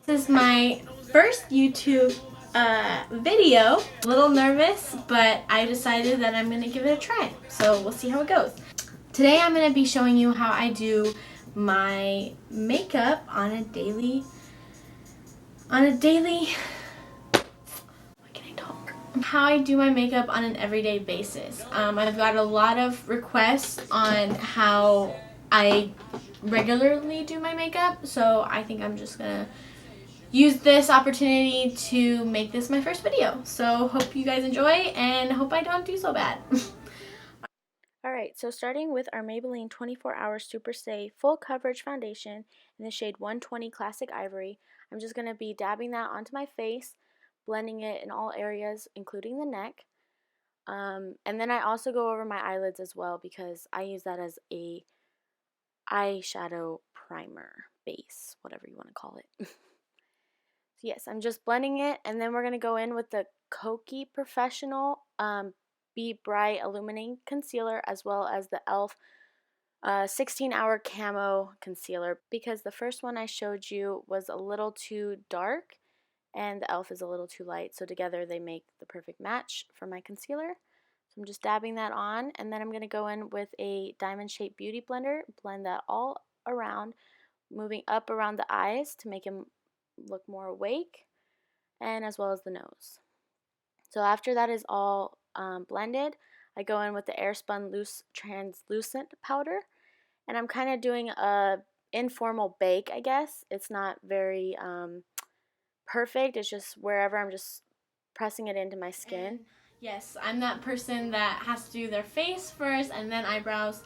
This is my first YouTube video. A little nervous, but I decided that I'm going to give it a try. So we'll see how it goes. Today I'm going to be showing you how I do my makeup on a daily, why can I talk? How I do my makeup on an everyday basis. I've got a lot of requests on how I regularly do my makeup, so I think I'm just going to use this opportunity to make this my first video. So hope you guys enjoy and hope I don't do so bad. Alright, so starting with our Maybelline 24 Hour Super Stay Full Coverage Foundation in the shade 120 Classic Ivory, I'm just going to be dabbing that onto my face, blending it in all areas, including the neck. And then I also go over my eyelids as well because I use that as a eyeshadow primer base, whatever you want to call it. So yes, I'm just blending it, and then we're going to go in with the Kokie Professional Be Bright Illuminating Concealer, as well as the e.l.f. 16-hour Camo Concealer, because the first one I showed you was a little too dark, and the e.l.f. is a little too light, so together they make the perfect match for my concealer. So I'm just dabbing that on, and then I'm going to go in with a diamond shaped beauty blender, blend that all around, moving up around the eyes to make them look more awake, and as well as the nose. So after that is all blended, I go in with the Airspun Loose Translucent Powder, and I'm kind of doing a informal bake, I guess. It's not very perfect, it's just wherever I'm just pressing it into my skin. And yes, I'm that person that has to do their face first and then eyebrows.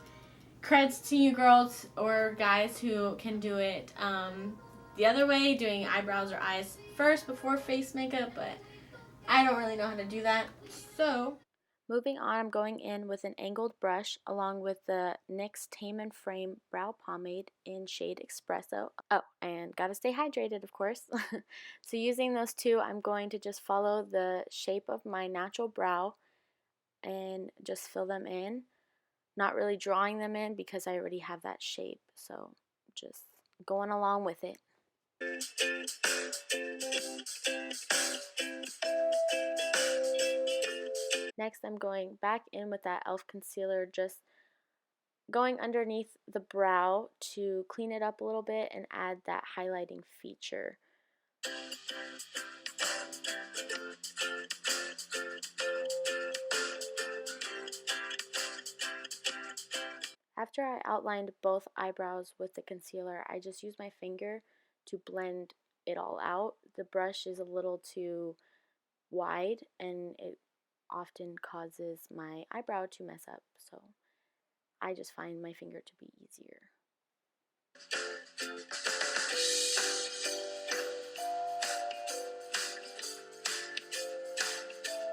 Creds to you girls or guys who can do it the other way, doing eyebrows or eyes first before face makeup, but I don't really know how to do that. So moving on, I'm going in with an angled brush along with the NYX Tame and Frame Brow Pomade in shade Espresso. Oh, and gotta stay hydrated, of course. So using those two, I'm going to just follow the shape of my natural brow and just fill them in. Not really drawing them in because I already have that shape, so just going along with it. Next, I'm going back in with that e.l.f. concealer, just going underneath the brow to clean it up a little bit and add that highlighting feature. After I outlined both eyebrows with the concealer, I just used my finger to blend it all out. The brush is a little too wide and it often causes my eyebrow to mess up, so I just find my finger to be easier.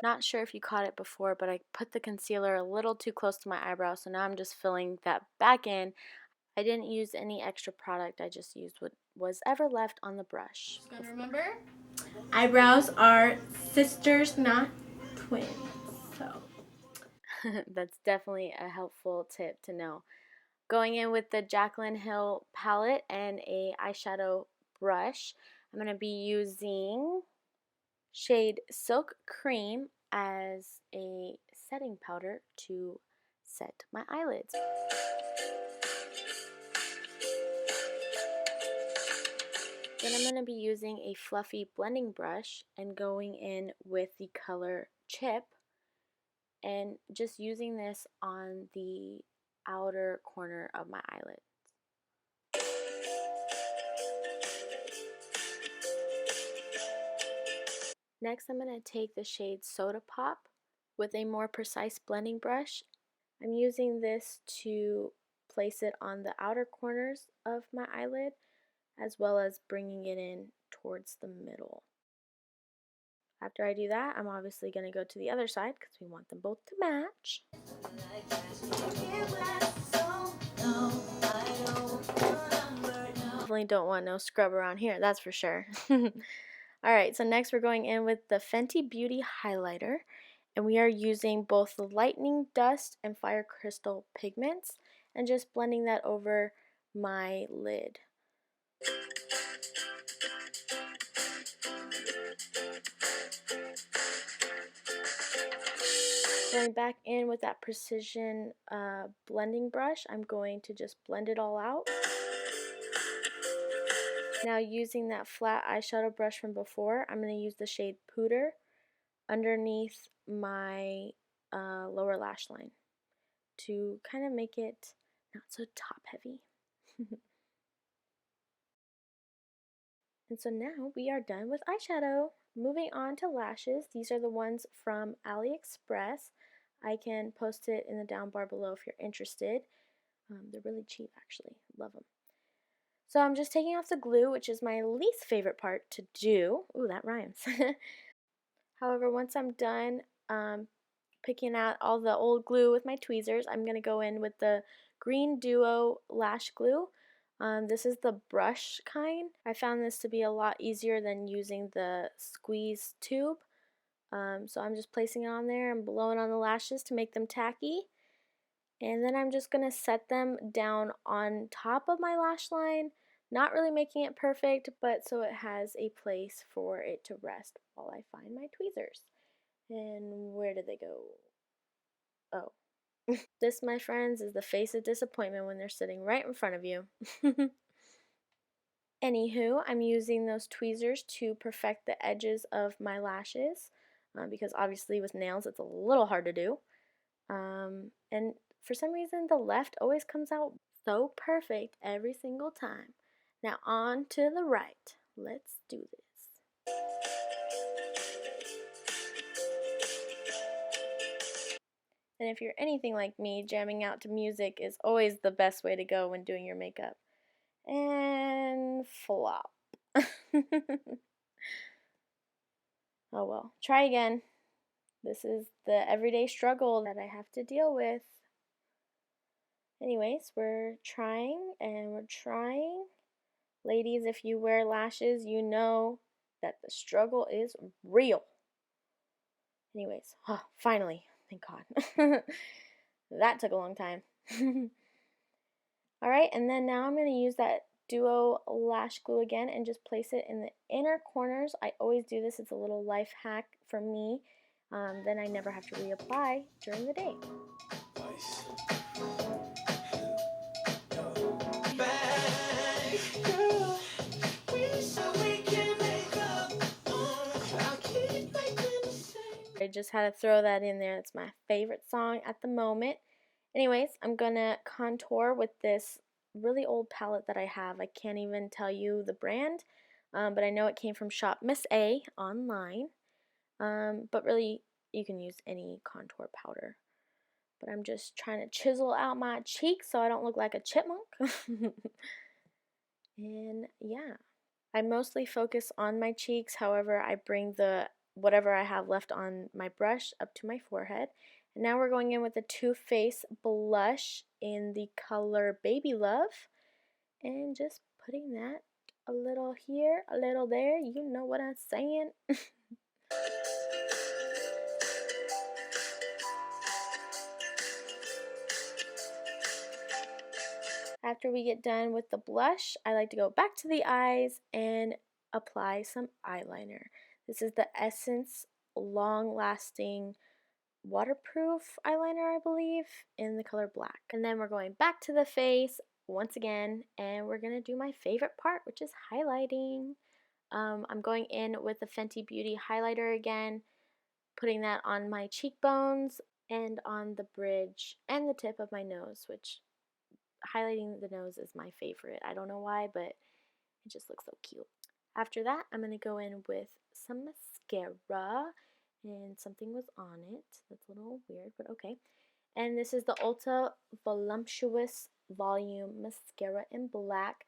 Not sure if you caught it before, but I put the concealer a little too close to my eyebrow, so now I'm just filling that back in. I didn't use any extra product, I just used what was ever left on the brush. just gotta remember, eyebrows are sisters, not twins. So That's definitely a helpful tip to know. Going in with the Jaclyn Hill palette and a eyeshadow brush, I'm going to be using shade Silk Cream as a setting powder to set my eyelids. Then I'm going to be using a fluffy blending brush and going in with the color Chip and just using this on the outer corner of my eyelid. Next, I'm going to take the shade Soda Pop with a more precise blending brush. I'm using this to place it on the outer corners of my eyelid, as well as bringing it in towards the middle. After I do that, I'm obviously going to go to the other side because we want them both to match. Definitely don't want no scrub around here, that's for sure. Alright, so next we're going in with the Fenty Beauty highlighter, and we are using both the Lightning Dust and Fire Crystal pigments and just blending that over my lid. Going back in with that precision blending brush, I'm going to just blend it all out. Now using that flat eyeshadow brush from before, I'm going to use the shade Pooter underneath my lower lash line to kind of make it not so top heavy. And so now we are done with eyeshadow. Moving on to lashes. These are the ones from AliExpress. I can post it in the down bar below if you're interested. They're really cheap actually. Love them. So I'm just taking off the glue, which is my least favorite part to do. Ooh, that rhymes. However, once I'm done picking out all the old glue with my tweezers, I'm going to go in with the Green Duo Lash Glue. This is the brush kind. I found this to be a lot easier than using the squeeze tube. So I'm just placing it on there and blowing on the lashes to make them tacky. And then I'm just going to set them down on top of my lash line, not really making it perfect, but so it has a place for it to rest while I find my tweezers. And where did they go? Oh. This, my friends, is the face of disappointment when they're sitting right in front of you. Anywho, I'm using those tweezers to perfect the edges of my lashes because obviously with nails it's a little hard to do. And for some reason the left always comes out so perfect every single time. Now on to the right. Let's do this. And if you're anything like me, jamming out to music is always the best way to go when doing your makeup. And flop. Oh well, try again. This is the everyday struggle that I have to deal with. Anyways, we're trying and we're trying. Ladies, if you wear lashes, you know that the struggle is real. Anyways, oh, finally, thank God. That took a long time. Alright, and then now I'm going to use that Duo Lash Glue again and just place it in the inner corners. I always do this. It's a little life hack for me. Then I never have to reapply during the day. I just had to throw that in there. It's my favorite song at the moment. Anyways, I'm gonna contour with this really old palette that I have. I can't even tell you the brand, but I know it came from Shop Miss A online. But really, you can use any contour powder. But I'm just trying to chisel out my cheeks so I don't look like a chipmunk. And yeah, I mostly focus on my cheeks. However, I bring the whatever I have left on my brush up to my forehead. And now we're going in with the Too Faced blush in the color Baby Love. And just putting that a little here, a little there. You know what I'm saying. After we get done with the blush, I like to go back to the eyes and apply some eyeliner. This is the Essence Long Lasting Waterproof eyeliner, I believe, in the color black. And then we're going back to the face once again, and we're going to do my favorite part, which is highlighting. I'm going in with the Fenty Beauty highlighter again, putting that on my cheekbones and on the bridge and the tip of my nose, which highlighting the nose is my favorite. I don't know why, but it just looks so cute. After that, I'm going to go in with some mascara, and something was on it. That's a little weird, but okay. And this is the Ulta Voluptuous Volume Mascara in black.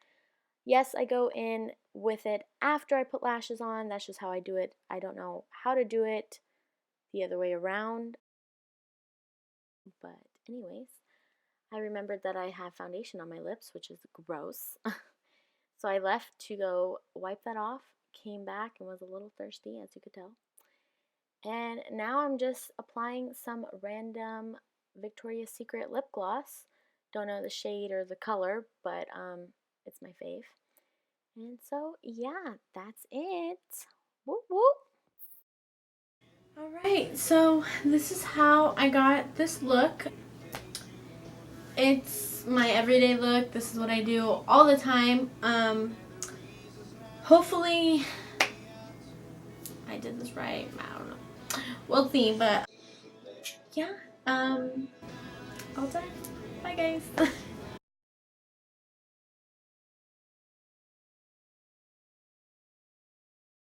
Yes, I go in with it after I put lashes on. That's just how I do it. I don't know how to do it the other way around. But anyways, I remembered that I have foundation on my lips, which is gross. So I left to go wipe that off, came back and was a little thirsty, as you could tell. And now I'm just applying some random Victoria's Secret lip gloss. Don't know the shade or the color, but it's my fave. And so, yeah, that's it. Whoop whoop. Alright, Alright, so this is how I got this look. It's my everyday look. This is what I do all the time. Hopefully I did this right. I don't know. We'll see, but yeah. All done. Bye guys.